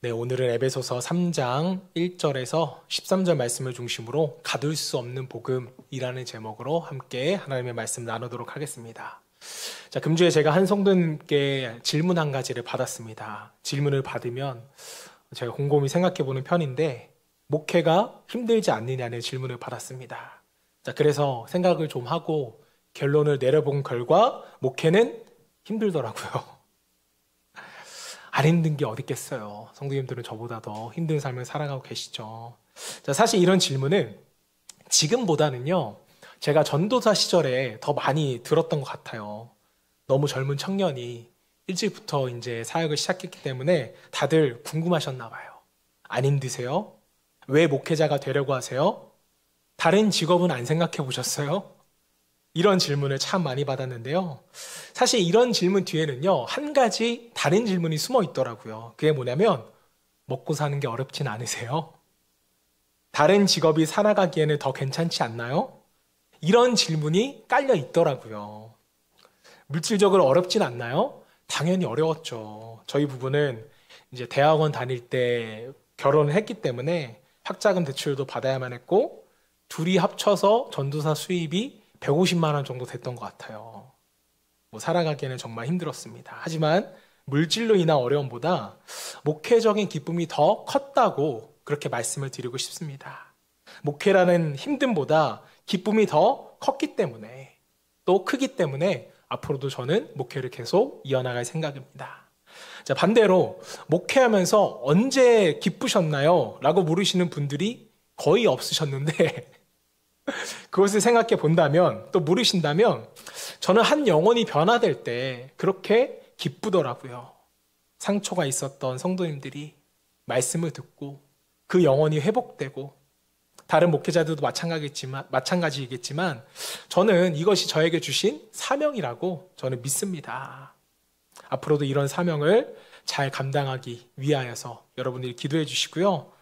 네, 오늘은 에베소서 3장 1절에서 13절 말씀을 중심으로 가둘 수 없는 복음이라는 제목으로 함께 하나님의 말씀 나누도록 하겠습니다. 자, 금주에 제가 한 성도님께 질문 한 가지를 받았습니다. 질문을 받으면 제가 곰곰이 생각해 보는 편인데, 목회가 힘들지 않느냐는 질문을 받았습니다. 자, 그래서 생각을 좀 하고 결론을 내려본 결과 목회는 힘들더라고요. 안 힘든 게 어디 있겠어요. 성도님들은 저보다 더 힘든 삶을 살아가고 계시죠. 자, 사실 이런 질문은 지금보다는요, 제가 전도사 시절에 더 많이 들었던 것 같아요. 너무 젊은 청년이 일찍부터 이제 사역을 시작했기 때문에 다들 궁금하셨나 봐요. 안 힘드세요? 왜 목회자가 되려고 하세요? 다른 직업은 안 생각해 보셨어요? 이런 질문을 참 많이 받았는데요. 사실 이런 질문 뒤에는요, 한 가지 다른 질문이 숨어 있더라고요. 그게 뭐냐면, 먹고 사는 게 어렵진 않으세요? 다른 직업이 살아가기에는 더 괜찮지 않나요? 이런 질문이 깔려 있더라고요. 물질적으로 어렵진 않나요? 당연히 어려웠죠. 저희 부부는 이제 대학원 다닐 때 결혼을 했기 때문에 학자금 대출도 받아야만 했고, 둘이 합쳐서 전도사 수입이 150만 원 정도 됐던 것 같아요. 살아가기에는 정말 힘들었습니다. 하지만 물질로 인한 어려움보다 목회적인 기쁨이 더 컸다고 그렇게 말씀을 드리고 싶습니다. 목회라는 힘듦보다 기쁨이 더 컸기 때문에, 또 크기 때문에 앞으로도 저는 목회를 계속 이어나갈 생각입니다. 자, 반대로 목회하면서 언제 기쁘셨나요? 라고 물으시는 분들이 거의 없으셨는데, 그것을 생각해 본다면, 또 물으신다면, 저는 한 영혼이 변화될 때 그렇게 기쁘더라고요. 상처가 있었던 성도님들이 말씀을 듣고 그 영혼이 회복되고, 다른 목회자들도 마찬가지이겠지만 저는 이것이 저에게 주신 사명이라고 저는 믿습니다. 앞으로도 이런 사명을 잘 감당하기 위하여서 여러분들이 기도해 주시고요.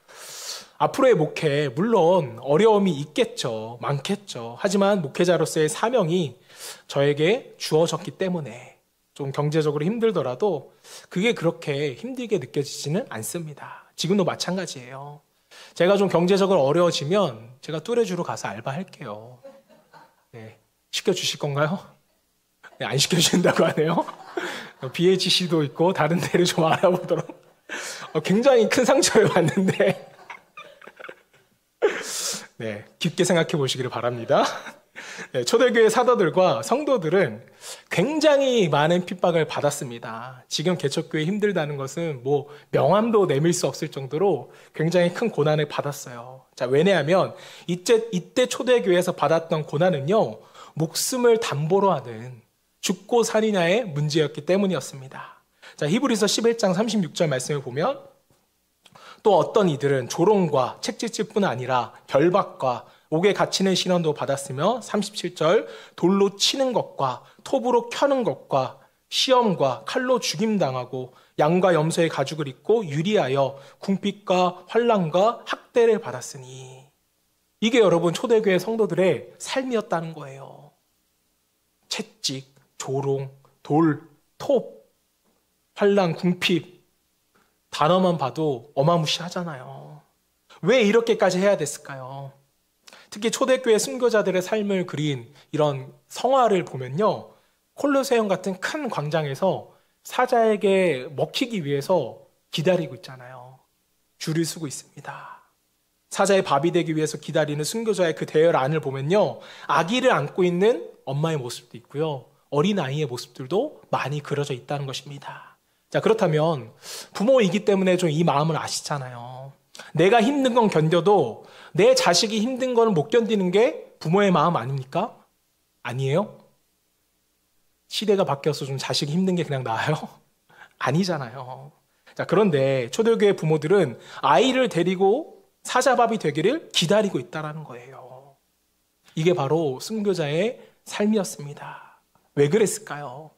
앞으로의 목회, 물론 어려움이 있겠죠. 많겠죠. 하지만 목회자로서의 사명이 저에게 주어졌기 때문에 좀 경제적으로 힘들더라도 그게 그렇게 힘들게 느껴지지는 않습니다. 지금도 마찬가지예요. 제가 좀 경제적으로 어려워지면 제가 뚜레쥬로 가서 알바할게요. 네, 시켜주실 건가요? 네, 안 시켜주신다고 하네요. BHC도 있고 다른 데를 좀 알아보도록. 굉장히 큰 상처를 받는데 네, 깊게 생각해 보시기를 바랍니다. 네, 초대교회 사도들과 성도들은 굉장히 많은 핍박을 받았습니다. 지금 개척교회 힘들다는 것은 뭐 명함도 내밀 수 없을 정도로 굉장히 큰 고난을 받았어요. 자, 왜냐하면 이때 초대교회에서 받았던 고난은요, 목숨을 담보로 하는 죽고 사느냐의 문제였기 때문이었습니다. 자, 히브리서 11장 36절 말씀을 보면, 또 어떤 이들은 조롱과 책짓질뿐 아니라 결박과 옥에 갇히는 신원도 받았으며, 37절 돌로 치는 것과 톱으로 켜는 것과 시험과 칼로 죽임당하고 양과 염소의 가죽을 입고 유리하여 궁핍과 환난과 학대를 받았으니, 이게 여러분 초대교회 성도들의 삶이었다는 거예요. 채찍, 조롱, 돌, 톱, 환난, 궁핍, 단어만 봐도 어마무시하잖아요. 왜 이렇게까지 해야 됐을까요? 특히 초대교회 순교자들의 삶을 그린 이런 성화를 보면요, 콜로세움 같은 큰 광장에서 사자에게 먹히기 위해서 기다리고 있잖아요. 줄을 서고 있습니다. 사자의 밥이 되기 위해서 기다리는 순교자의 그 대열안을 보면요, 아기를 안고 있는 엄마의 모습도 있고요, 어린아이의 모습들도 많이 그려져 있다는 것입니다. 자, 그렇다면 부모이기 때문에 좀 이 마음을 아시잖아요. 내가 힘든 건 견뎌도 내 자식이 힘든 건 못 견디는 게 부모의 마음 아닙니까? 아니에요? 시대가 바뀌어서 좀 자식이 힘든 게 그냥 나아요? 아니잖아요. 자, 그런데 초대교회 부모들은 아이를 데리고 사자밥이 되기를 기다리고 있다는 거예요. 이게 바로 순교자의 삶이었습니다. 왜 그랬을까요?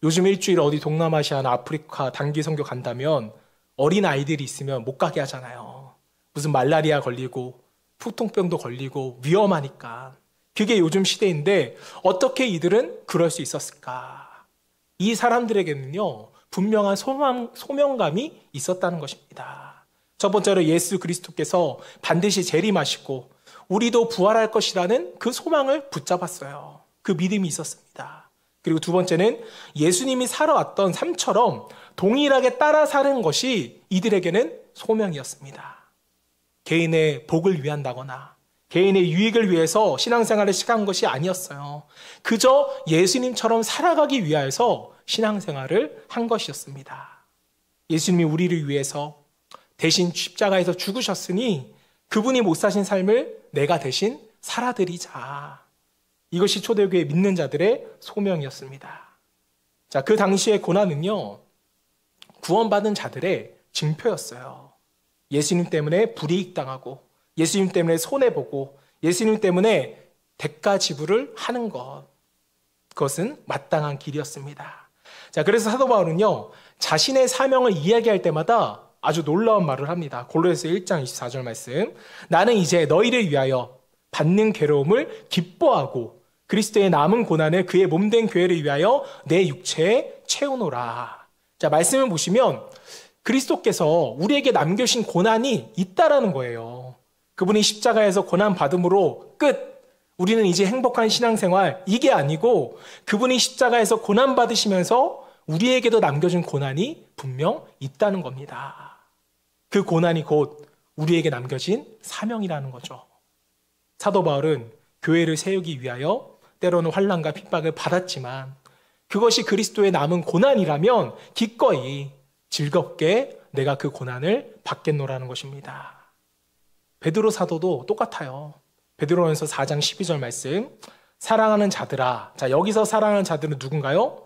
요즘 일주일 어디 동남아시아나 아프리카 단기 선교 간다면 어린 아이들이 있으면 못 가게 하잖아요. 무슨 말라리아 걸리고 푸통병도 걸리고 위험하니까. 그게 요즘 시대인데 어떻게 이들은 그럴 수 있었을까? 이 사람들에게는요, 분명한 소명감이 있었다는 것입니다. 첫 번째로 예수 그리스도께서 반드시 재림하시고 우리도 부활할 것이라는 그 소망을 붙잡았어요. 그 믿음이 있었습니다. 그리고 두 번째는 예수님이 살아왔던 삶처럼 동일하게 따라 사는 것이 이들에게는 소명이었습니다. 개인의 복을 위한다거나 개인의 유익을 위해서 신앙생활을 시작한 것이 아니었어요. 그저 예수님처럼 살아가기 위하여서 신앙생활을 한 것이었습니다. 예수님이 우리를 위해서 대신 십자가에서 죽으셨으니 그분이 못 사신 삶을 내가 대신 살아드리자. 이것이 초대교회 믿는 자들의 소명이었습니다. 자, 그 당시의 고난은요, 구원받은 자들의 징표였어요. 예수님 때문에 불이익 당하고, 예수님 때문에 손해보고, 예수님 때문에 대가 지불을 하는 것. 그것은 마땅한 길이었습니다. 자, 그래서 사도 바울은요, 자신의 사명을 이야기할 때마다 아주 놀라운 말을 합니다. 골로새서 1장 24절 말씀. 나는 이제 너희를 위하여 받는 괴로움을 기뻐하고 그리스도의 남은 고난을 그의 몸된 교회를 위하여 내 육체에 채우노라. 자, 말씀을 보시면 그리스도께서 우리에게 남겨주신 고난이 있다라는 거예요. 그분이 십자가에서 고난 받음으로 끝. 우리는 이제 행복한 신앙생활, 이게 아니고 그분이 십자가에서 고난 받으시면서 우리에게도 남겨준 고난이 분명 있다는 겁니다. 그 고난이 곧 우리에게 남겨진 사명이라는 거죠. 사도 바울은 교회를 세우기 위하여 때로는 환난과 핍박을 받았지만 그것이 그리스도의 남은 고난이라면 기꺼이 즐겁게 내가 그 고난을 받겠노라는 것입니다. 베드로 사도도 똑같아요. 베드로전서 4장 12절 말씀. 사랑하는 자들아. 자, 여기서 사랑하는 자들은 누군가요?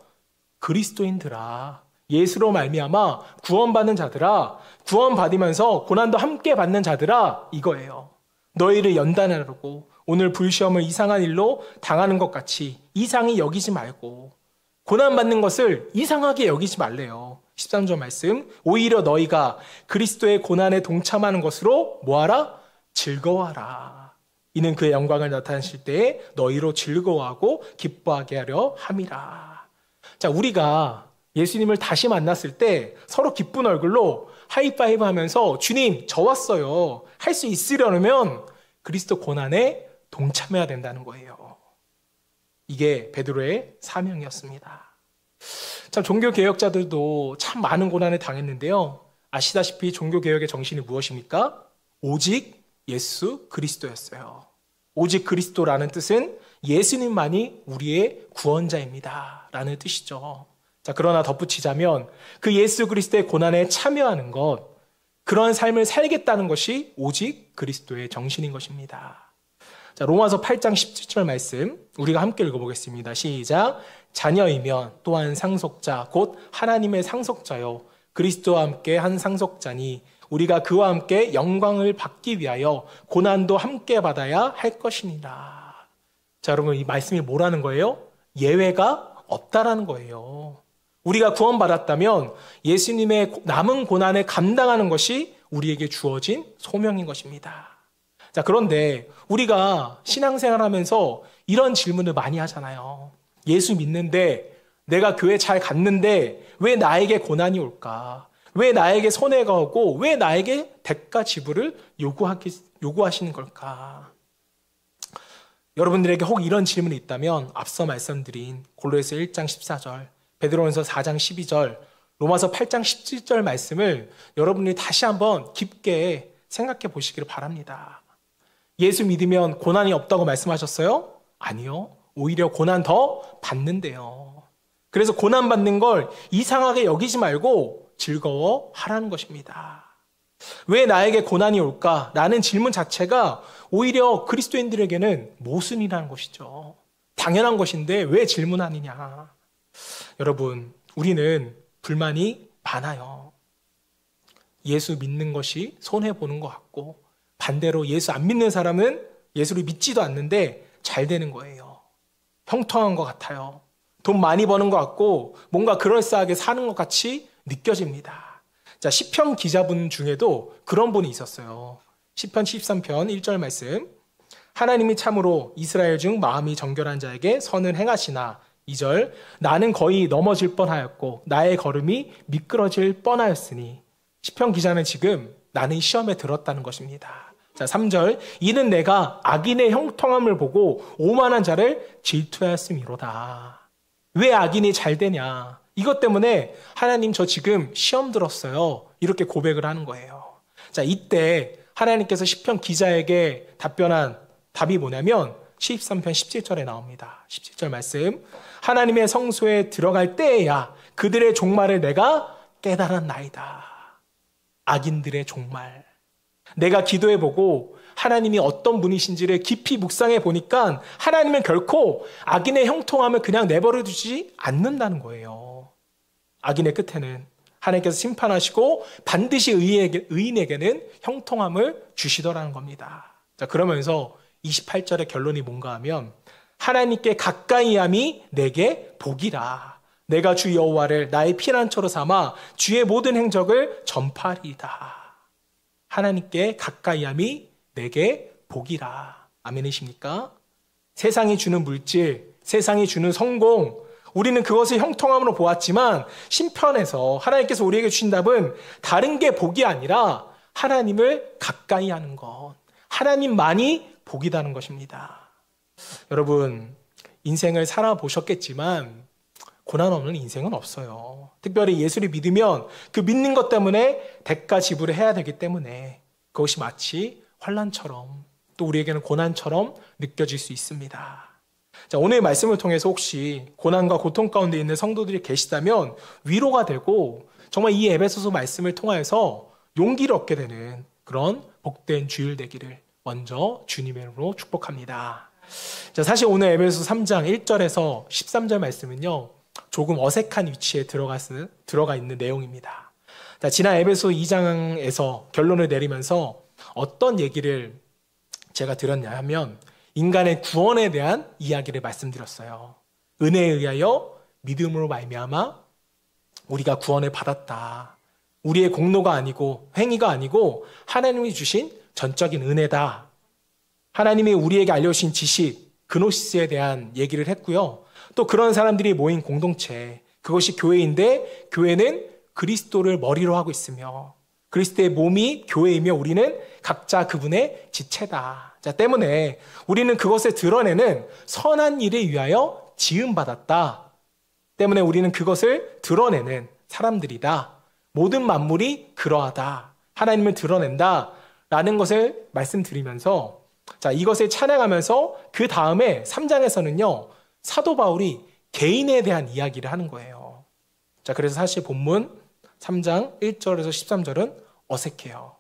그리스도인들아. 예수로 말미암아 구원받는 자들아, 구원받으면서 고난도 함께 받는 자들아, 이거예요. 너희를 연단하려고 오늘 불시험을 이상한 일로 당하는 것 같이 이상히 여기지 말고 고난받는 것을 이상하게 여기지 말래요. 13절 말씀. 오히려 너희가 그리스도의 고난에 동참하는 것으로 뭐하라? 즐거워하라. 이는 그의 영광을 나타내실 때에 너희로 즐거워하고 기뻐하게 하려 함이라. 자, 우리가 예수님을 다시 만났을 때 서로 기쁜 얼굴로 하이파이브 하면서 주님, 저 왔어요. 할 수 있으려면 그리스도 고난에 동참해야 된다는 거예요. 이게 베드로의 사명이었습니다. 참 종교개혁자들도 참 많은 고난을 당했는데요. 아시다시피 종교개혁의 정신이 무엇입니까? 오직 예수 그리스도였어요. 오직 그리스도라는 뜻은 예수님만이 우리의 구원자입니다. 라는 뜻이죠. 자, 그러나 덧붙이자면 그 예수 그리스도의 고난에 참여하는 것, 그런 삶을 살겠다는 것이 오직 그리스도의 정신인 것입니다. 자, 로마서 8장 17절 말씀 우리가 함께 읽어보겠습니다. 시작. 자녀이면 또한 상속자 곧 하나님의 상속자요 그리스도와 함께 한 상속자니 우리가 그와 함께 영광을 받기 위하여 고난도 함께 받아야 할 것이니라. 자, 여러분 이 말씀이 뭐라는 거예요? 예외가 없다라는 거예요. 우리가 구원받았다면 예수님의 남은 고난을 감당하는 것이 우리에게 주어진 소명인 것입니다. 자, 그런데 우리가 신앙생활하면서 이런 질문을 많이 하잖아요. 예수 믿는데 내가 교회 잘 갔는데 왜 나에게 고난이 올까? 왜 나에게 손해가 오고 왜 나에게 대가 지불을 요구하시는 걸까? 여러분들에게 혹 이런 질문이 있다면 앞서 말씀드린 골로새서 1장 14절, 베드로전서 4장 12절, 로마서 8장 17절 말씀을 여러분들이 다시 한번 깊게 생각해 보시기를 바랍니다. 예수 믿으면 고난이 없다고 말씀하셨어요? 아니요. 오히려 고난 더 받는데요. 그래서 고난 받는 걸 이상하게 여기지 말고 즐거워하라는 것입니다. 왜 나에게 고난이 올까? 라는 질문 자체가 오히려 그리스도인들에게는 모순이라는 것이죠. 당연한 것인데 왜 질문하느냐? 여러분, 우리는 불만이 많아요. 예수 믿는 것이 손해보는 것 같고 반대로 예수 안 믿는 사람은 예수를 믿지도 않는데 잘 되는 거예요. 형통한 것 같아요. 돈 많이 버는 것 같고 뭔가 그럴싸하게 사는 것 같이 느껴집니다. 자, 시편 기자분 중에도 그런 분이 있었어요. 시편 13편 1절 말씀. 하나님이 참으로 이스라엘 중 마음이 정결한 자에게 선을 행하시나 2절, 나는 거의 넘어질 뻔하였고 나의 걸음이 미끄러질 뻔하였으니. 시편 기자는 지금 나는 시험에 들었다는 것입니다. 자, 3절, 이는 내가 악인의 형통함을 보고 오만한 자를 질투하였음이로다. 왜 악인이 잘 되냐? 이것 때문에 하나님 저 지금 시험 들었어요. 이렇게 고백을 하는 거예요. 자, 이때 하나님께서 시편 기자에게 답변한 답이 뭐냐면 13편 17절에 나옵니다. 17절 말씀. 하나님의 성소에 들어갈 때에야 그들의 종말을 내가 깨달았나이다. 악인들의 종말. 내가 기도해보고 하나님이 어떤 분이신지를 깊이 묵상해 보니까 하나님은 결코 악인의 형통함을 그냥 내버려 두지 않는다는 거예요. 악인의 끝에는 하나님께서 심판하시고 반드시 의인에게는 형통함을 주시더라는 겁니다. 자, 그러면서 28절의 결론이 뭔가 하면 하나님께 가까이함이 내게 복이라. 내가 주 여호와를 나의 피난처로 삼아 주의 모든 행적을 전파하리이다. 하나님께 가까이함이 내게 복이라. 아멘이십니까? 세상이 주는 물질, 세상이 주는 성공, 우리는 그것을 형통함으로 보았지만 심편에서 하나님께서 우리에게 주신 답은 다른 게 복이 아니라 하나님을 가까이 하는 것, 하나님만이 복이라는 것입니다. 여러분, 인생을 살아보셨겠지만 고난 없는 인생은 없어요. 특별히 예수를 믿으면 그 믿는 것 때문에 대가 지불을 해야 되기 때문에 그것이 마치 환난처럼 또 우리에게는 고난처럼 느껴질 수 있습니다. 자, 오늘 말씀을 통해서 혹시 고난과 고통 가운데 있는 성도들이 계시다면 위로가 되고 정말 이 에베소서 말씀을 통하여서 용기를 얻게 되는 그런 복된 주일 되기를 먼저 주님의 이름으로 축복합니다. 자, 사실 오늘 에베소서 3장 1절에서 13절 말씀은요, 조금 어색한 위치에 들어가 있는 내용입니다. 자, 지난 에베소 2장에서 결론을 내리면서 어떤 얘기를 제가 드렸냐 하면 인간의 구원에 대한 이야기를 말씀드렸어요. 은혜에 의하여 믿음으로 말미암아 우리가 구원을 받았다. 우리의 공로가 아니고 행위가 아니고 하나님이 주신 전적인 은혜다. 하나님이 우리에게 알려주신 지식, 그노시스에 대한 얘기를 했고요. 또 그런 사람들이 모인 공동체, 그것이 교회인데 교회는 그리스도를 머리로 하고 있으며 그리스도의 몸이 교회이며 우리는 각자 그분의 지체다. 자, 때문에 우리는 그것을 드러내는 선한 일에 위하여 지음받았다. 때문에 우리는 그것을 드러내는 사람들이다. 모든 만물이 그러하다. 하나님을 드러낸다. 라는 것을 말씀드리면서 자, 이것을 찬양하면서 그 다음에 3장에서는요, 사도 바울이 개인에 대한 이야기를 하는 거예요. 자, 그래서 사실 본문 3장 1절에서 13절은 어색해요.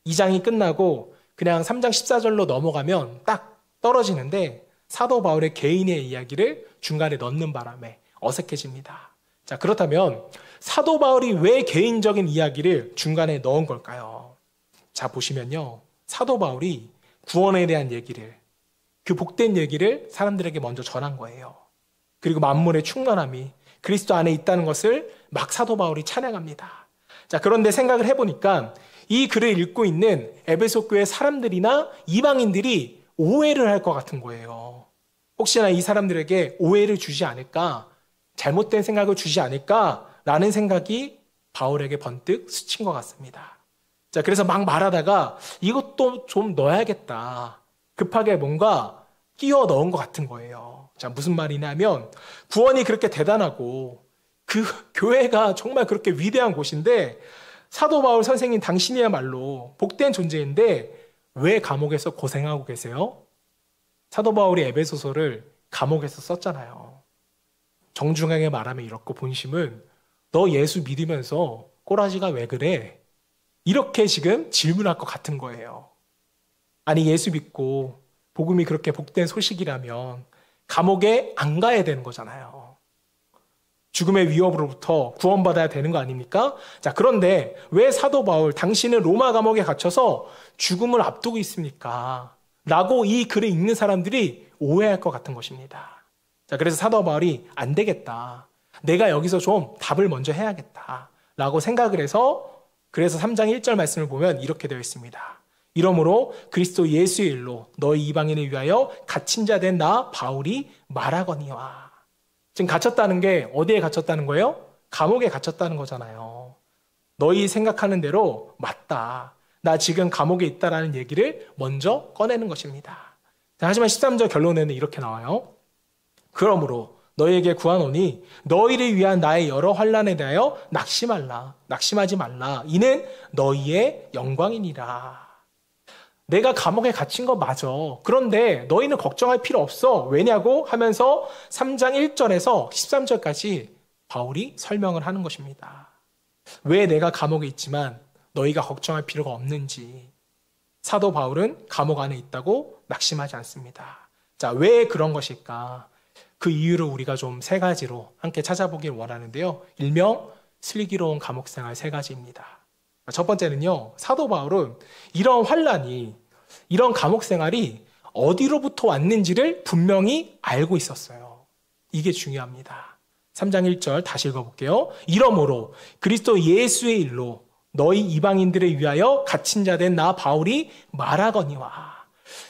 2장이 끝나고 그냥 3장 14절로 넘어가면 딱 떨어지는데 사도 바울의 개인의 이야기를 중간에 넣는 바람에 어색해집니다. 자, 그렇다면 사도 바울이 왜 개인적인 이야기를 중간에 넣은 걸까요? 자, 보시면요, 사도 바울이 구원에 대한 얘기를, 그 복된 얘기를 사람들에게 먼저 전한 거예요. 그리고 만물의 충만함이 그리스도 안에 있다는 것을 막 사도 바울이 찬양합니다. 자, 그런데 생각을 해보니까 이 글을 읽고 있는 에베소 교회 사람들이나 이방인들이 오해를 할 것 같은 거예요. 혹시나 이 사람들에게 오해를 주지 않을까, 잘못된 생각을 주지 않을까라는 생각이 바울에게 번뜩 스친 것 같습니다. 자, 그래서 막 말하다가 이것도 좀 넣어야겠다. 급하게 뭔가 끼워 넣은 것 같은 거예요. 자, 무슨 말이냐면 구원이 그렇게 대단하고 그 교회가 정말 그렇게 위대한 곳인데 사도 바울 선생님 당신이야말로 복된 존재인데 왜 감옥에서 고생하고 계세요? 사도 바울이 에베소서를 감옥에서 썼잖아요. 정중하게 말하면 이렇고 본심은 너 예수 믿으면서 꼬라지가 왜 그래? 이렇게 지금 질문할 것 같은 거예요. 아니, 예수 믿고 복음이 그렇게 복된 소식이라면 감옥에 안 가야 되는 거잖아요. 죽음의 위협으로부터 구원받아야 되는 거 아닙니까? 자, 그런데 왜 사도 바울 당신은 로마 감옥에 갇혀서 죽음을 앞두고 있습니까? 라고 이 글을 읽는 사람들이 오해할 것 같은 것입니다. 자, 그래서 사도 바울이 안 되겠다. 내가 여기서 좀 답을 먼저 해야겠다. 라고 생각을 해서 그래서 3장 1절 말씀을 보면 이렇게 되어 있습니다. 이러므로 그리스도 예수의 일로 너희 이방인을 위하여 갇힌 자 된 나 바울이 말하거니와. 지금 갇혔다는 게 어디에 갇혔다는 거예요? 감옥에 갇혔다는 거잖아요. 너희 생각하는 대로 맞다. 나 지금 감옥에 있다라는 얘기를 먼저 꺼내는 것입니다. 하지만 13절 결론에는 이렇게 나와요. 그러므로 너희에게 구하노니 너희를 위한 나의 여러 환난에 대하여 낙심하지 말라. 이는 너희의 영광이니라. 내가 감옥에 갇힌 거 맞아. 그런데 너희는 걱정할 필요 없어. 왜냐고 하면서 3장 1절에서 13절까지 바울이 설명을 하는 것입니다. 왜 내가 감옥에 있지만 너희가 걱정할 필요가 없는지. 사도 바울은 감옥 안에 있다고 낙심하지 않습니다. 자, 왜 그런 것일까? 그 이유를 우리가 좀 세 가지로 함께 찾아보길 원하는데요. 일명 슬기로운 감옥 생활 세 가지입니다. 첫 번째는요, 사도 바울은 이런 환난이, 이런 감옥 생활이 어디로부터 왔는지를 분명히 알고 있었어요. 이게 중요합니다. 3장 1절 다시 읽어볼게요. 이러므로 그리스도 예수의 일로 너희 이방인들을 위하여 갇힌 자 된 나 바울이 말하거니와.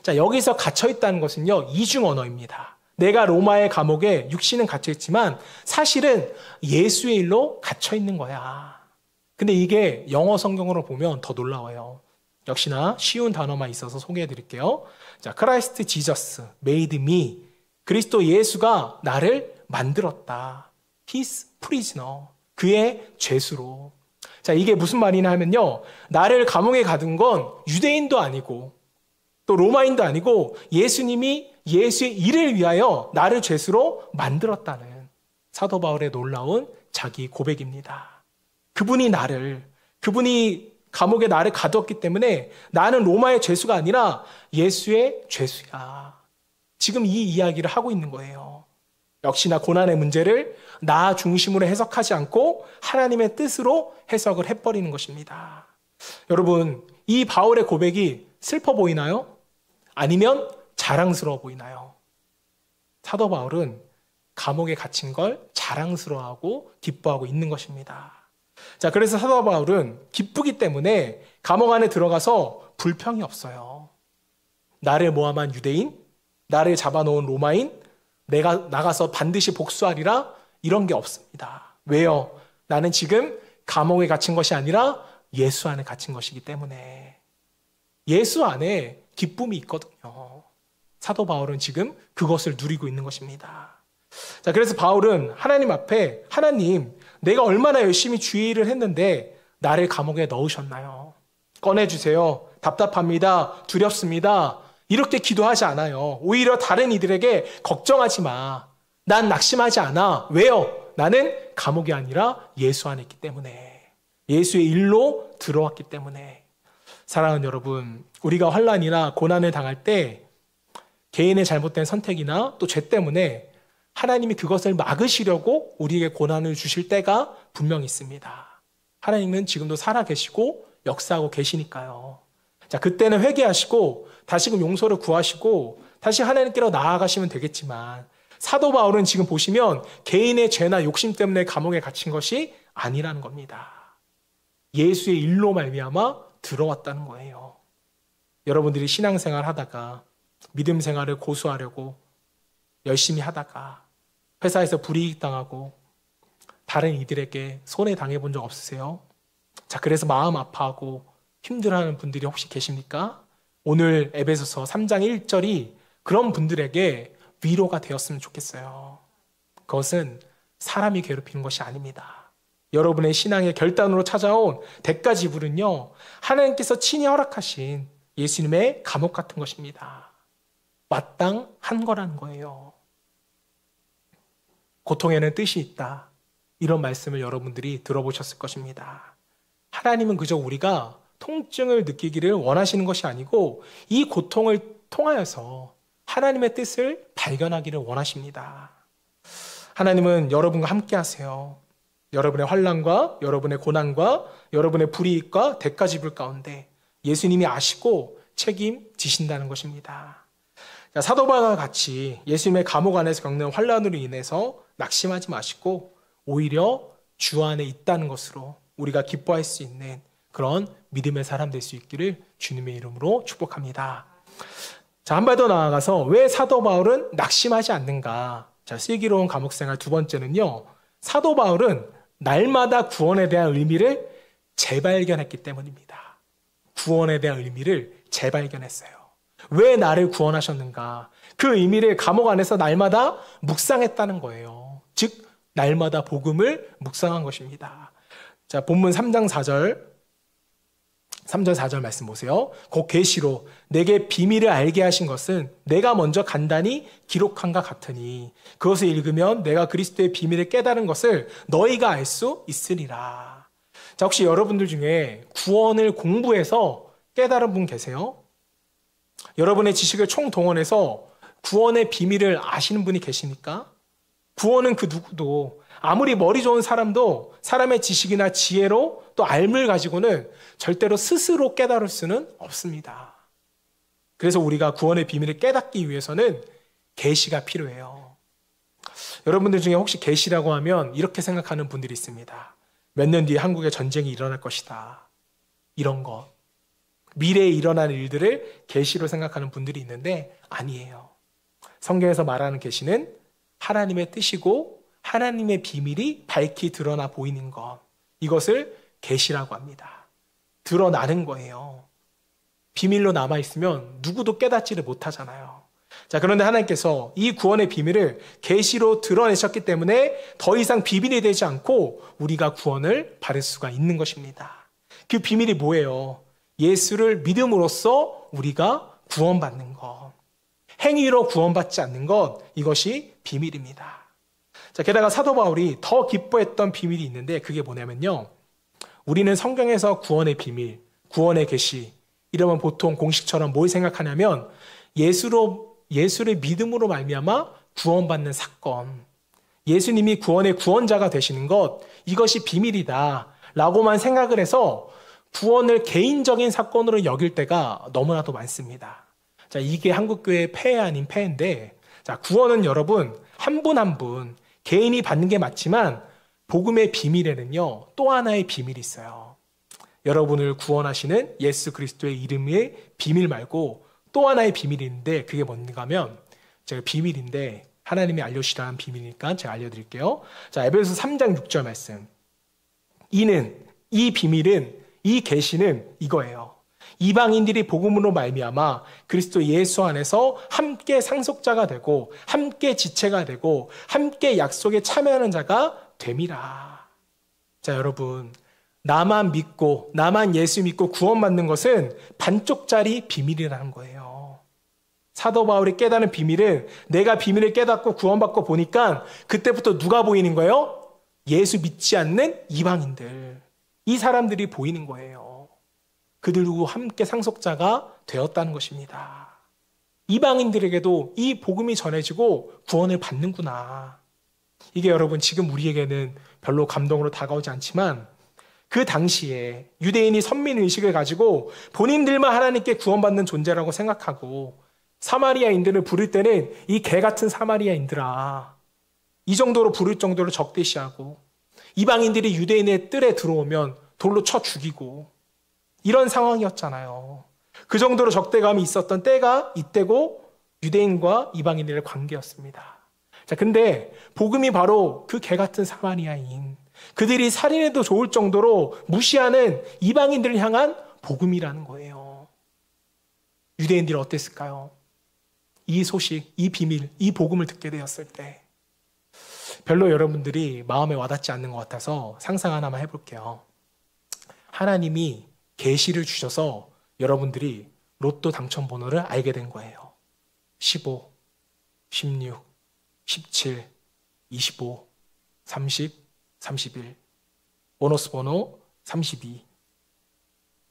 자, 여기서 갇혀 있다는 것은요, 이중 언어입니다. 내가 로마의 감옥에 육신은 갇혀 있지만 사실은 예수의 일로 갇혀 있는 거야. 근데 이게 영어 성경으로 보면 더 놀라워요. 역시나 쉬운 단어만 있어서 소개해 드릴게요. 자, Christ Jesus made me. 그리스도 예수가 나를 만들었다. His prisoner. 그의 죄수로. 자, 이게 무슨 말이냐 하면요. 나를 감옥에 가둔 건 유대인도 아니고 또 로마인도 아니고 예수님이 예수의 일을 위하여 나를 죄수로 만들었다는 사도 바울의 놀라운 자기 고백입니다. 그분이 감옥에 나를 가두었기 때문에 나는 로마의 죄수가 아니라 예수의 죄수야. 지금 이 이야기를 하고 있는 거예요. 역시나 고난의 문제를 나 중심으로 해석하지 않고 하나님의 뜻으로 해석을 해버리는 것입니다. 여러분, 이 바울의 고백이 슬퍼 보이나요? 아니면 자랑스러워 보이나요? 사도 바울은 감옥에 갇힌 걸 자랑스러워하고 기뻐하고 있는 것입니다. 자, 그래서 사도 바울은 기쁘기 때문에 감옥 안에 들어가서 불평이 없어요. 나를 모함한 유대인, 나를 잡아놓은 로마인, 내가 나가서 반드시 복수하리라, 이런 게 없습니다. 왜요? 나는 지금 감옥에 갇힌 것이 아니라 예수 안에 갇힌 것이기 때문에. 예수 안에 기쁨이 있거든요. 사도 바울은 지금 그것을 누리고 있는 것입니다. 자, 그래서 바울은 하나님 앞에, 하나님, 내가 얼마나 열심히 주의 일을 했는데 나를 감옥에 넣으셨나요? 꺼내주세요. 답답합니다. 두렵습니다. 이렇게 기도하지 않아요. 오히려 다른 이들에게 걱정하지 마. 난 낙심하지 않아. 왜요? 나는 감옥이 아니라 예수 안에 있기 때문에. 예수의 일로 들어왔기 때문에. 사랑하는 여러분, 우리가 환난이나 고난을 당할 때 개인의 잘못된 선택이나 또 죄 때문에 하나님이 그것을 막으시려고 우리에게 고난을 주실 때가 분명히 있습니다. 하나님은 지금도 살아계시고 역사하고 계시니까요. 자, 그때는 회개하시고 다시금 용서를 구하시고 다시 하나님께로 나아가시면 되겠지만 사도 바울은 지금 보시면 개인의 죄나 욕심 때문에 감옥에 갇힌 것이 아니라는 겁니다. 예수의 일로 말미암아 들어왔다는 거예요. 여러분들이 신앙생활 하다가 믿음 생활을 고수하려고 열심히 하다가 회사에서 불이익 당하고 다른 이들에게 손해 당해본 적 없으세요? 자, 그래서 마음 아파하고 힘들어하는 분들이 혹시 계십니까? 오늘 에베소서 3장 1절이 그런 분들에게 위로가 되었으면 좋겠어요. 그것은 사람이 괴롭히는 것이 아닙니다. 여러분의 신앙의 결단으로 찾아온 대가 지불은요, 하나님께서 친히 허락하신 예수님의 감옥 같은 것입니다. 마땅한 거라는 거예요. 고통에는 뜻이 있다. 이런 말씀을 여러분들이 들어보셨을 것입니다. 하나님은 그저 우리가 통증을 느끼기를 원하시는 것이 아니고 이 고통을 통하여서 하나님의 뜻을 발견하기를 원하십니다. 하나님은 여러분과 함께 하세요. 여러분의 환난과 여러분의 고난과 여러분의 불이익과 대가 지불 가운데 예수님이 아시고 책임지신다는 것입니다. 자, 사도 바울과 같이 예수님의 감옥 안에서 겪는 환난으로 인해서 낙심하지 마시고 오히려 주 안에 있다는 것으로 우리가 기뻐할 수 있는 그런 믿음의 사람 될 수 있기를 주님의 이름으로 축복합니다. 자, 한 발 더 나아가서 왜 사도 바울은 낙심하지 않는가? 자, 자, 슬기로운 감옥생활 두 번째는요. 사도 바울은 날마다 구원에 대한 의미를 재발견했기 때문입니다. 구원에 대한 의미를 재발견했어요. 왜 나를 구원하셨는가? 그 의미를 감옥 안에서 날마다 묵상했다는 거예요. 즉 날마다 복음을 묵상한 것입니다. 자, 본문 3장 4절 3절 4절 말씀 보세요. 곧 계시로 내게 비밀을 알게 하신 것은 내가 먼저 간단히 기록한과 같으니 그것을 읽으면 내가 그리스도의 비밀을 깨달은 것을 너희가 알 수 있으리라. 자, 혹시 여러분들 중에 구원을 공부해서 깨달은 분 계세요? 여러분의 지식을 총동원해서 구원의 비밀을 아시는 분이 계십니까? 구원은 그 누구도 아무리 머리 좋은 사람도 사람의 지식이나 지혜로 또 알물 가지고는 절대로 스스로 깨달을 수는 없습니다. 그래서 우리가 구원의 비밀을 깨닫기 위해서는 계시가 필요해요. 여러분들 중에 혹시 계시라고 하면 이렇게 생각하는 분들이 있습니다. 몇 년 뒤에 한국에 전쟁이 일어날 것이다. 이런 것. 미래에 일어날 일들을 계시로 생각하는 분들이 있는데 아니에요. 성경에서 말하는 계시는 하나님의 뜻이고 하나님의 비밀이 밝히 드러나 보이는 것. 이것을 계시라고 합니다. 드러나는 거예요. 비밀로 남아있으면 누구도 깨닫지를 못하잖아요. 자, 그런데 하나님께서 이 구원의 비밀을 계시로 드러내셨기 때문에 더 이상 비밀이 되지 않고 우리가 구원을 받을 수가 있는 것입니다. 그 비밀이 뭐예요? 예수를 믿음으로써 우리가 구원받는 것. 행위로 구원받지 않는 것, 이것이 비밀입니다. 자, 게다가 사도 바울이 더 기뻐했던 비밀이 있는데 그게 뭐냐면요. 우리는 성경에서 구원의 비밀, 구원의 계시 이러면 보통 공식처럼 뭘 생각하냐면 예수를 믿음으로 말미암아 구원받는 사건, 예수님이 구원의 구원자가 되시는 것, 이것이 비밀이다 라고만 생각을 해서 구원을 개인적인 사건으로 여길 때가 너무나도 많습니다. 자, 이게 한국교회의 폐해 아닌 폐해인데, 자, 구원은 여러분 한 분 한 분 개인이 받는 게 맞지만 복음의 비밀에는요 또 하나의 비밀이 있어요. 여러분을 구원하시는 예수 그리스도의 이름의 비밀 말고 또 하나의 비밀이 있는데 그게 뭔가 하면 제가 비밀인데 하나님이 알려주시라는 비밀이니까 제가 알려드릴게요. 자, 에베소서 3장 6절 말씀. 이 비밀은, 이 계시는 이거예요. 이방인들이 복음으로 말미암아 그리스도 예수 안에서 함께 상속자가 되고 함께 지체가 되고 함께 약속에 참여하는 자가 됨이라. 자, 여러분, 나만 믿고 나만 예수 믿고 구원받는 것은 반쪽짜리 비밀이라는 거예요. 사도 바울이 깨닫는 비밀은 내가 비밀을 깨닫고 구원받고 보니까 그때부터 누가 보이는 거예요? 예수 믿지 않는 이방인들. 이 사람들이 보이는 거예요. 그들과 함께 상속자가 되었다는 것입니다. 이방인들에게도 이 복음이 전해지고 구원을 받는구나. 이게 여러분 지금 우리에게는 별로 감동으로 다가오지 않지만 그 당시에 유대인이 선민의식을 가지고 본인들만 하나님께 구원받는 존재라고 생각하고 사마리아인들을 부를 때는 이 개같은 사마리아인들아 이 정도로 부를 정도로 적대시하고 이방인들이 유대인의 뜰에 들어오면 돌로 쳐 죽이고 이런 상황이었잖아요. 그 정도로 적대감이 있었던 때가 이때고 유대인과 이방인들의 관계였습니다. 자, 근데 복음이 바로 그 개같은 사마리아인, 그들이 살인해도 좋을 정도로 무시하는 이방인들을 향한 복음이라는 거예요. 유대인들이 어땠을까요? 이 소식, 이 비밀, 이 복음을 듣게 되었을 때 별로 여러분들이 마음에 와닿지 않는 것 같아서 상상 하나만 해볼게요. 하나님이 계시를 주셔서 여러분들이 로또 당첨 번호를 알게 된 거예요. 15, 16, 17, 25, 30, 31. 보너스 번호 32.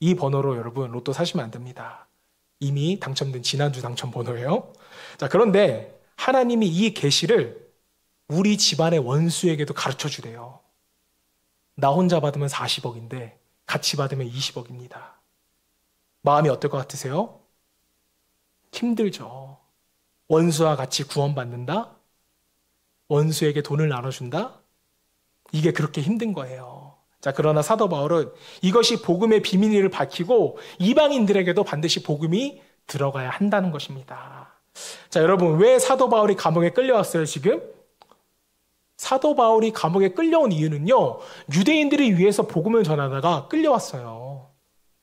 이 번호로 여러분 로또 사시면 안 됩니다. 이미 당첨된 지난주 당첨 번호예요. 자, 그런데 하나님이 이 계시를 우리 집안의 원수에게도 가르쳐 주래요. 나 혼자 받으면 40억인데 같이 받으면 20억입니다. 마음이 어떨 것 같으세요? 힘들죠. 원수와 같이 구원받는다? 원수에게 돈을 나눠준다? 이게 그렇게 힘든 거예요. 자, 그러나 사도 바울은 이것이 복음의 비밀을 밝히고 이방인들에게도 반드시 복음이 들어가야 한다는 것입니다. 자, 여러분, 왜 사도 바울이 감옥에 끌려왔어요, 지금? 사도 바울이 감옥에 끌려온 이유는요, 유대인들을 위해서 복음을 전하다가 끌려왔어요.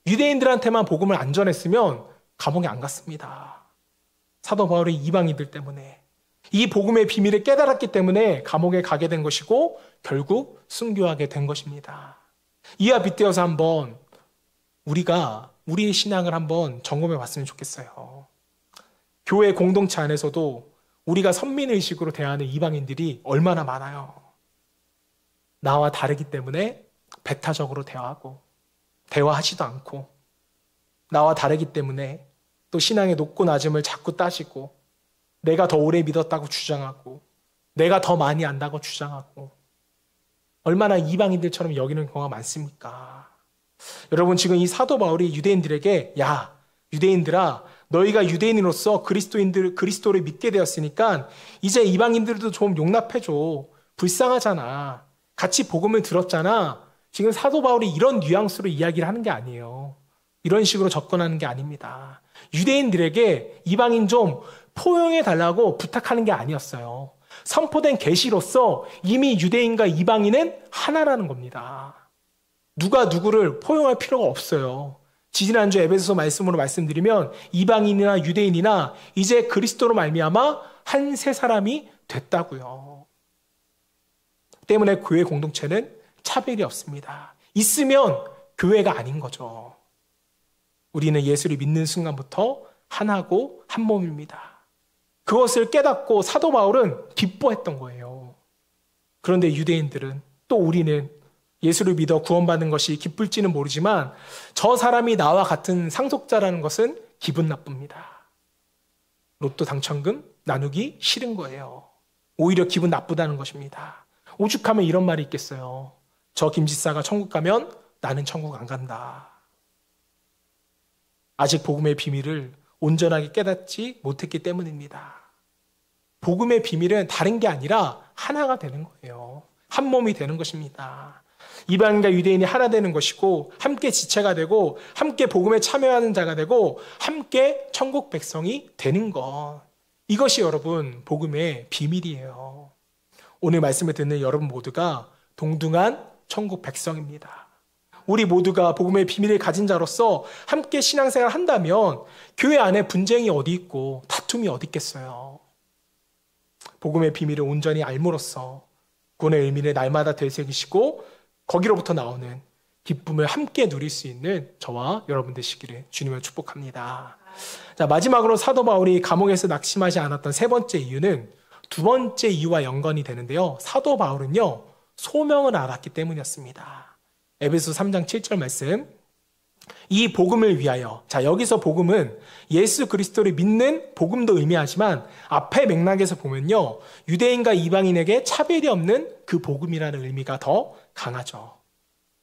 유대인들한테만 복음을 안 전했으면 감옥에 안 갔습니다. 사도 바울이 이방인들 때문에, 이 복음의 비밀을 깨달았기 때문에 감옥에 가게 된 것이고 결국 순교하게 된 것입니다. 이와 빗대어서 한번 우리가 우리의 신앙을 한번 점검해 봤으면 좋겠어요. 교회 공동체 안에서도 우리가 선민의식으로 대하는 이방인들이 얼마나 많아요. 나와 다르기 때문에 배타적으로 대화하고 대화하지도 않고, 나와 다르기 때문에 또 신앙의 높고 낮음을 자꾸 따지고, 내가 더 오래 믿었다고 주장하고, 내가 더 많이 안다고 주장하고, 얼마나 이방인들처럼 여기는 경우가 많습니까? 여러분, 지금 이 사도 바울이 유대인들에게, 야, 유대인들아, 너희가 유대인으로서 그리스도를 믿게 되었으니까 이제 이방인들도 좀 용납해줘. 불쌍하잖아. 같이 복음을 들었잖아. 지금 사도 바울이 이런 뉘앙스로 이야기를 하는 게 아니에요. 이런 식으로 접근하는 게 아닙니다. 유대인들에게 이방인 좀 포용해 달라고 부탁하는 게 아니었어요. 선포된 계시로서 이미 유대인과 이방인은 하나라는 겁니다. 누가 누구를 포용할 필요가 없어요. 지지난주 에베소서 말씀으로 말씀드리면 이방인이나 유대인이나 이제 그리스도로 말미암아 한 세 사람이 됐다고요. 때문에 교회 공동체는 차별이 없습니다. 있으면 교회가 아닌 거죠. 우리는 예수를 믿는 순간부터 하나고 한 몸입니다. 그것을 깨닫고 사도 바울은 기뻐했던 거예요. 그런데 유대인들은, 또 우리는 예수를 믿어 구원받는 것이 기쁠지는 모르지만 저 사람이 나와 같은 상속자라는 것은 기분 나쁩니다. 로또 당첨금 나누기 싫은 거예요. 오히려 기분 나쁘다는 것입니다. 오죽하면 이런 말이 있겠어요. 저 김지사가 천국 가면 나는 천국 안 간다. 아직 복음의 비밀을 온전하게 깨닫지 못했기 때문입니다. 복음의 비밀은 다른 게 아니라 하나가 되는 거예요. 한 몸이 되는 것입니다. 이방인과 유대인이 하나 되는 것이고, 함께 지체가 되고, 함께 복음에 참여하는 자가 되고, 함께 천국 백성이 되는 것. 이것이 여러분 복음의 비밀이에요. 오늘 말씀을 듣는 여러분 모두가 동등한 천국 백성입니다. 우리 모두가 복음의 비밀을 가진 자로서 함께 신앙생활을 한다면 교회 안에 분쟁이 어디 있고 다툼이 어디 있겠어요. 복음의 비밀을 온전히 알므로써 구원의 의미를 날마다 되새기시고 거기로부터 나오는 기쁨을 함께 누릴 수 있는 저와 여러분 되시기를 주님을 축복합니다. 자, 마지막으로 사도 바울이 감옥에서 낙심하지 않았던 세 번째 이유는 두 번째 이유와 연관이 되는데요. 사도 바울은요, 소명을 알았기 때문이었습니다. 에베소 3장 7절 말씀. 이 복음을 위하여. 자, 여기서 복음은 예수 그리스도를 믿는 복음도 의미하지만 앞의 맥락에서 보면요, 유대인과 이방인에게 차별이 없는 그 복음이라는 의미가 더 강하죠.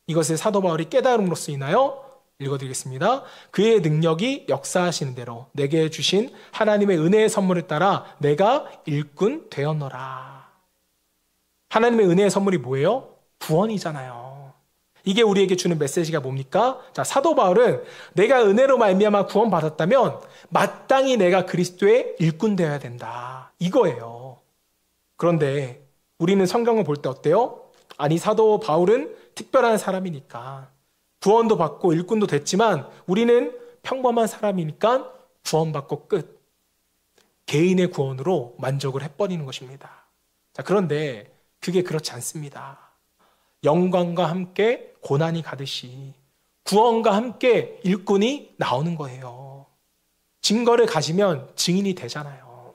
이것을 사도 바울이 깨달음으로써 인하여 읽어드리겠습니다. 그의 능력이 역사하시는 대로 내게 주신 하나님의 은혜의 선물을 따라 내가 일꾼 되었노라. 하나님의 은혜의 선물이 뭐예요? 구원이잖아요. 이게 우리에게 주는 메시지가 뭡니까? 자, 사도 바울은 내가 은혜로 말미암아 구원받았다면 마땅히 내가 그리스도의 일꾼 되어야 된다. 이거예요. 그런데 우리는 성경을 볼 때 어때요? 아니, 사도 바울은 특별한 사람이니까 구원도 받고 일꾼도 됐지만 우리는 평범한 사람이니까 구원받고 끝. 개인의 구원으로 만족을 해버리는 것입니다. 자, 그런데 그게 그렇지 않습니다. 영광과 함께 고난이 가듯이 구원과 함께 일꾼이 나오는 거예요. 증거를 가지면 증인이 되잖아요.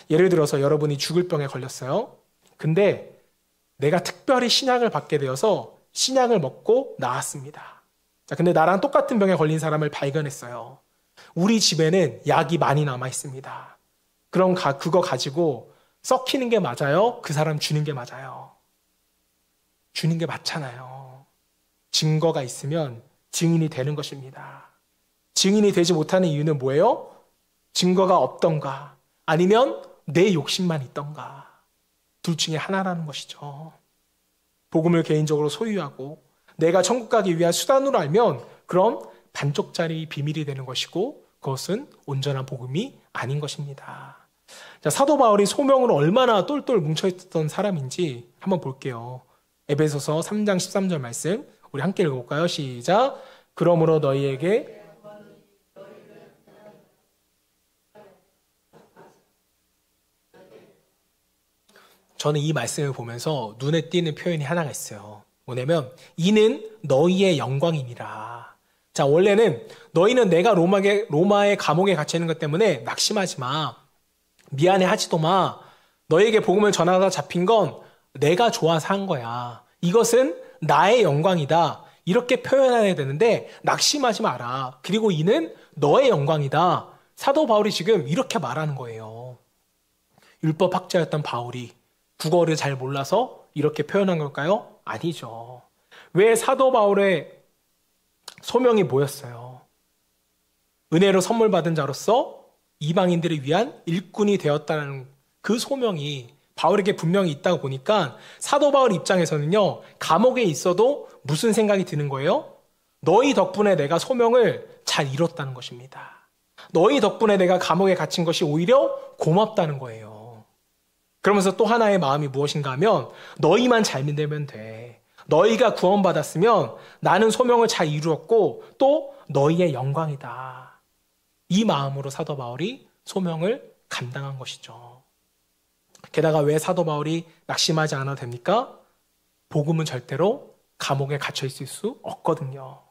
예를 들어서 여러분이 죽을 병에 걸렸어요. 근데 내가 특별히 신약을 받게 되어서 신약을 먹고 나았습니다. 자, 근데 나랑 똑같은 병에 걸린 사람을 발견했어요. 우리 집에는 약이 많이 남아 있습니다. 그럼 그거 가지고 썩히는 게 맞아요? 그 사람 주는 게 맞아요? 주는 게 맞잖아요. 증거가 있으면 증인이 되는 것입니다. 증인이 되지 못하는 이유는 뭐예요? 증거가 없던가 아니면 내 욕심만 있던가. 둘 중에 하나라는 것이죠. 복음을 개인적으로 소유하고 내가 천국 가기 위한 수단으로 알면 그럼 반쪽짜리 비밀이 되는 것이고 그것은 온전한 복음이 아닌 것입니다. 자, 사도 바울이 소명으로 얼마나 똘똘 뭉쳐있던 사람인지 한번 볼게요. 에베소서 3장 13절 말씀 우리 함께 읽어볼까요? 시작. 그러므로 너희에게 저는 이 말씀을 보면서 눈에 띄는 표현이 하나가 있어요. 뭐냐면 이는 너희의 영광이니라. 자, 원래는 너희는 내가 로마의 감옥에 갇혀 있는 것 때문에 낙심하지 마. 미안해 하지도 마. 너에게 복음을 전하다 잡힌 건 내가 좋아서 한 거야. 이것은 나의 영광이다. 이렇게 표현해야 되는데 낙심하지 마라. 그리고 이는 너의 영광이다. 사도 바울이 지금 이렇게 말하는 거예요. 율법학자였던 바울이 국어를 잘 몰라서 이렇게 표현한 걸까요? 아니죠. 왜 사도 바울의 소명이 뭐였어요? 은혜로 선물 받은 자로서 이방인들을 위한 일꾼이 되었다는 그 소명이 바울에게 분명히 있다고 보니까 사도 바울 입장에서는요, 감옥에 있어도 무슨 생각이 드는 거예요? 너희 덕분에 내가 소명을 잘 이뤘다는 것입니다. 너희 덕분에 내가 감옥에 갇힌 것이 오히려 고맙다는 거예요. 그러면서 또 하나의 마음이 무엇인가 하면 너희만 잘 믿으면 돼. 너희가 구원받았으면 나는 소명을 잘 이루었고 또 너희의 영광이다. 이 마음으로 사도 바울이 소명을 감당한 것이죠. 게다가 왜 사도 바울이 낙심하지 않아도 됩니까? 복음은 절대로 감옥에 갇혀 있을 수 없거든요.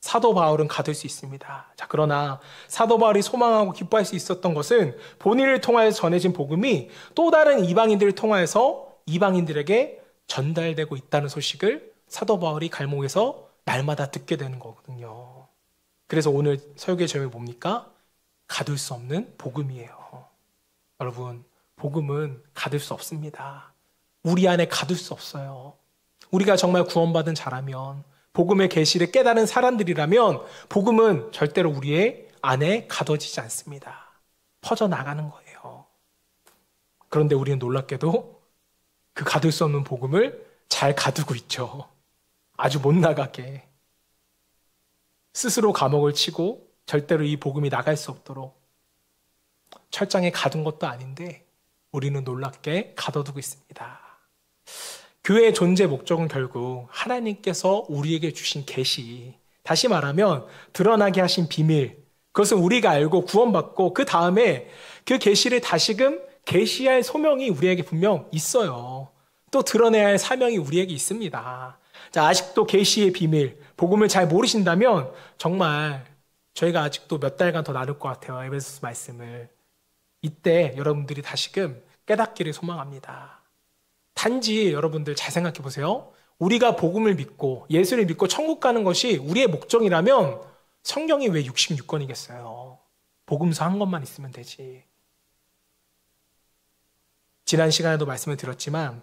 사도 바울은 가둘 수 있습니다. 자, 그러나 사도 바울이 소망하고 기뻐할 수 있었던 것은 본인을 통하여 전해진 복음이 또 다른 이방인들을 통하여서 이방인들에게 전달되고 있다는 소식을 사도 바울이 갈목에서 날마다 듣게 되는 거거든요. 그래서 오늘 설교의 제목이 뭡니까? 가둘 수 없는 복음이에요. 여러분, 복음은 가둘 수 없습니다. 우리 안에 가둘 수 없어요. 우리가 정말 구원받은 자라면, 복음의 계시를 깨달은 사람들이라면 복음은 절대로 우리의 안에 가둬지지 않습니다. 퍼져나가는 거예요. 그런데 우리는 놀랍게도 그 가둘 수 없는 복음을 잘 가두고 있죠. 아주 못 나가게. 스스로 감옥을 치고 절대로 이 복음이 나갈 수 없도록 철장에 가둔 것도 아닌데 우리는 놀랍게 가둬두고 있습니다. 교회의 존재 목적은 결국 하나님께서 우리에게 주신 계시, 다시 말하면 드러나게 하신 비밀, 그것은 우리가 알고 구원받고 그 다음에 그 계시를 다시금 계시할 소명이 우리에게 분명 있어요. 또 드러내야 할 사명이 우리에게 있습니다. 자, 아직도 계시의 비밀, 복음을 잘 모르신다면 정말 저희가 아직도 몇 달간 더 나눌 것 같아요. 에베소서 말씀을. 이때 여러분들이 다시금 깨닫기를 소망합니다. 단지 여러분들 잘 생각해 보세요. 우리가 복음을 믿고 예수를 믿고 천국 가는 것이 우리의 목적이라면 성경이 왜 66권이겠어요? 복음서 한 권만 있으면 되지. 지난 시간에도 말씀을 드렸지만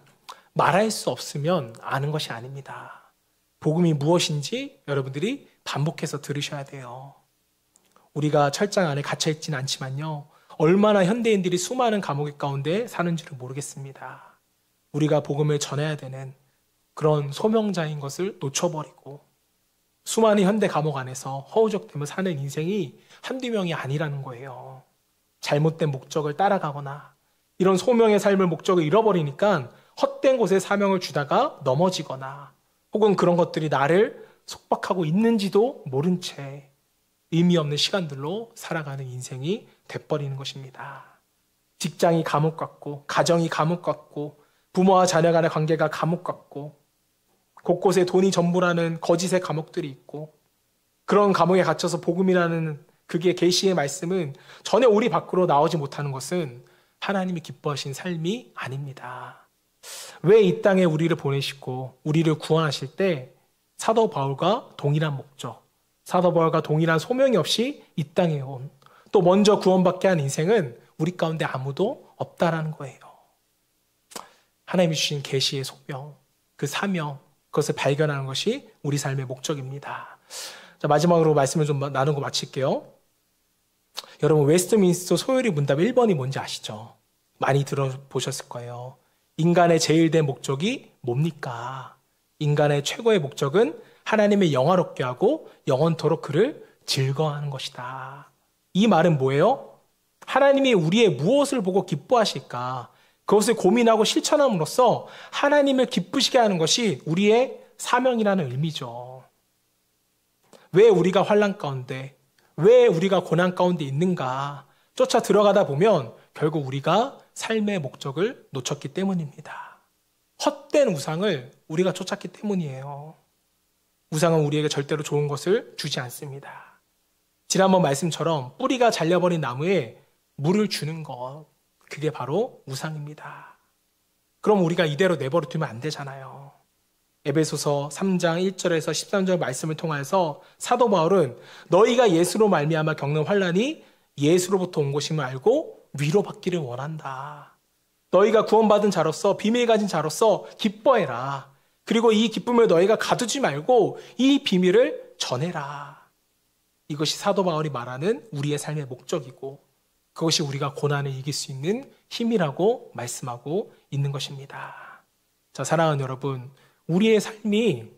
말할 수 없으면 아는 것이 아닙니다. 복음이 무엇인지 여러분들이 반복해서 들으셔야 돼요. 우리가 철장 안에 갇혀있지는 않지만요. 얼마나 현대인들이 수많은 감옥 가운데 사는지를 모르겠습니다. 우리가 복음을 전해야 되는 그런 소명자인 것을 놓쳐버리고 수많은 현대 감옥 안에서 허우적대며 사는 인생이 한두 명이 아니라는 거예요. 잘못된 목적을 따라가거나 이런 소명의 삶을 목적을 잃어버리니까 헛된 곳에 사명을 주다가 넘어지거나 혹은 그런 것들이 나를 속박하고 있는지도 모른 채 의미 없는 시간들로 살아가는 인생이 돼버리는 것입니다. 직장이 감옥 같고 가정이 감옥 같고 부모와 자녀 간의 관계가 감옥 같고 곳곳에 돈이 전부라는 거짓의 감옥들이 있고 그런 감옥에 갇혀서 복음이라는 그게 계시의 말씀은 전혀 우리 밖으로 나오지 못하는 것은 하나님이 기뻐하신 삶이 아닙니다. 왜 이 땅에 우리를 보내시고 우리를 구원하실 때 사도 바울과 동일한 목적, 사도 바울과 동일한 소명이 없이 이 땅에 온 또 먼저 구원받게 한 인생은 우리 가운데 아무도 없다라는 거예요. 하나님이 주신 계시의 소명, 그 사명, 그것을 발견하는 것이 우리 삶의 목적입니다. 자, 마지막으로 말씀을 좀 나누고 마칠게요. 여러분, 웨스트민스터 소요리 문답 1번이 뭔지 아시죠? 많이 들어보셨을 거예요. 인간의 제일 된 목적이 뭡니까? 인간의 최고의 목적은 하나님의 영화롭게 하고 영원토록 그를 즐거워하는 것이다. 이 말은 뭐예요? 하나님이 우리의 무엇을 보고 기뻐하실까? 그것을 고민하고 실천함으로써 하나님을 기쁘시게 하는 것이 우리의 사명이라는 의미죠. 왜 우리가 환난 가운데, 왜 우리가 고난 가운데 있는가 쫓아 들어가다 보면 결국 우리가 삶의 목적을 놓쳤기 때문입니다. 헛된 우상을 우리가 쫓았기 때문이에요. 우상은 우리에게 절대로 좋은 것을 주지 않습니다. 지난번 말씀처럼 뿌리가 잘려버린 나무에 물을 주는 것, 그게 바로 우상입니다. 그럼 우리가 이대로 내버려 두면 안 되잖아요. 에베소서 3장 1절에서 13절 말씀을 통해서 사도 바울은 너희가 예수로 말미암아 겪는 환난이 예수로부터 온 것임을 알고 위로받기를 원한다. 너희가 구원받은 자로서 비밀 가진 자로서 기뻐해라. 그리고 이 기쁨을 너희가 가두지 말고 이 비밀을 전해라. 이것이 사도 바울이 말하는 우리의 삶의 목적이고 그것이 우리가 고난을 이길 수 있는 힘이라고 말씀하고 있는 것입니다. 자, 사랑하는 여러분, 우리의 삶이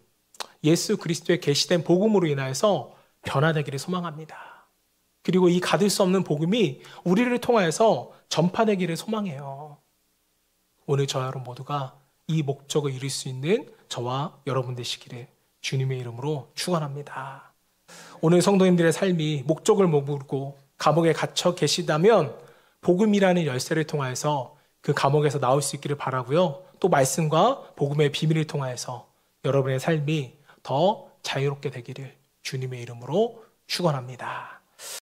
예수 그리스도의 계시된 복음으로 인하여서 변화되기를 소망합니다. 그리고 이 가둘 수 없는 복음이 우리를 통하여서 전파되기를 소망해요. 오늘 저와 여러분 모두가 이 목적을 이룰 수 있는 저와 여러분 되시기를 주님의 이름으로 축원합니다. 오늘 성도님들의 삶이 목적을 모르고 감옥에 갇혀 계시다면 복음이라는 열쇠를 통하여서 그 감옥에서 나올 수 있기를 바라고요. 또 말씀과 복음의 비밀을 통하여서 여러분의 삶이 더 자유롭게 되기를 주님의 이름으로 축원합니다.